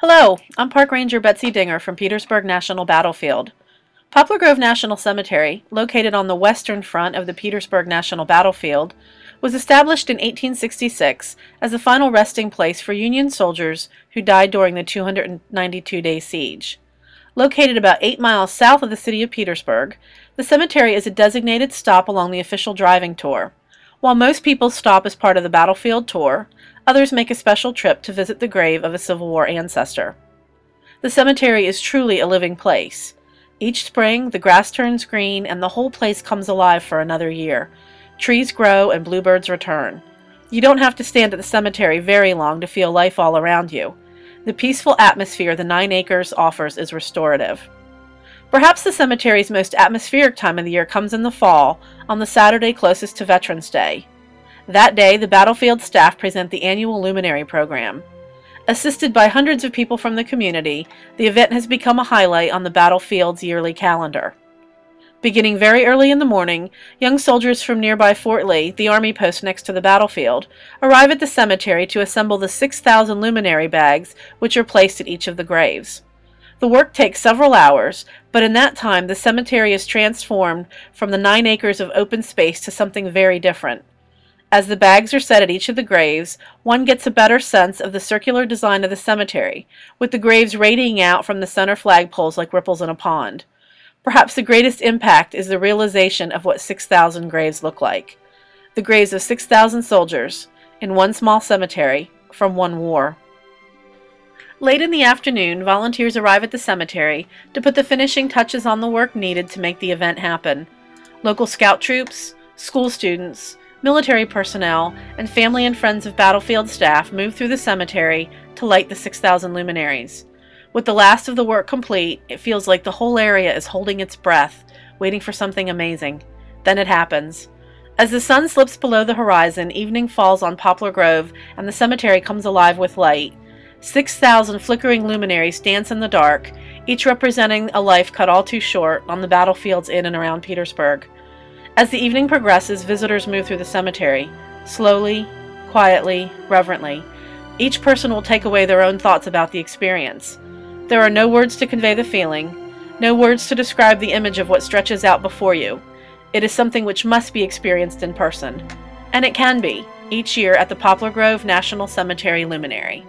Hello, I'm Park Ranger Betsy Dinger from Petersburg National Battlefield. Poplar Grove National Cemetery, located on the western front of the Petersburg National Battlefield, was established in 1866 as the final resting place for Union soldiers who died during the 292-day siege. Located about 8 miles south of the city of Petersburg, the cemetery is a designated stop along the official driving tour. While most people stop as part of the battlefield tour, others make a special trip to visit the grave of a Civil War ancestor. The cemetery is truly a living place. Each spring, the grass turns green and the whole place comes alive for another year. Trees grow and bluebirds return. You don't have to stand at the cemetery very long to feel life all around you. The peaceful atmosphere the 9 acres offers is restorative. Perhaps the cemetery's most atmospheric time of the year comes in the fall, on the Saturday closest to Veterans Day. That day, the battlefield staff present the annual Luminary program. Assisted by hundreds of people from the community, the event has become a highlight on the battlefield's yearly calendar. Beginning very early in the morning, young soldiers from nearby Fort Lee, the army post next to the battlefield, arrive at the cemetery to assemble the 6,000 luminary bags which are placed at each of the graves. The work takes several hours, but in that time the cemetery is transformed from the 9 acres of open space to something very different. As the bags are set at each of the graves, one gets a better sense of the circular design of the cemetery, with the graves radiating out from the center flagpoles like ripples in a pond. Perhaps the greatest impact is the realization of what 6,000 graves look like. The graves of 6,000 soldiers, in one small cemetery, from one war. Late in the afternoon, volunteers arrive at the cemetery to put the finishing touches on the work needed to make the event happen. Local scout troops, school students, military personnel, and family and friends of battlefield staff move through the cemetery to light the 6,000 luminaries. With the last of the work complete, it feels like the whole area is holding its breath, waiting for something amazing. Then it happens. As the sun slips below the horizon, evening falls on Poplar Grove, and the cemetery comes alive with light. 6,000 flickering luminaries dance in the dark, each representing a life cut all too short on the battlefields in and around Petersburg. As the evening progresses, visitors move through the cemetery, slowly, quietly, reverently. Each person will take away their own thoughts about the experience. There are no words to convey the feeling, no words to describe the image of what stretches out before you. It is something which must be experienced in person. And it can be, each year at the Poplar Grove National Cemetery Luminary.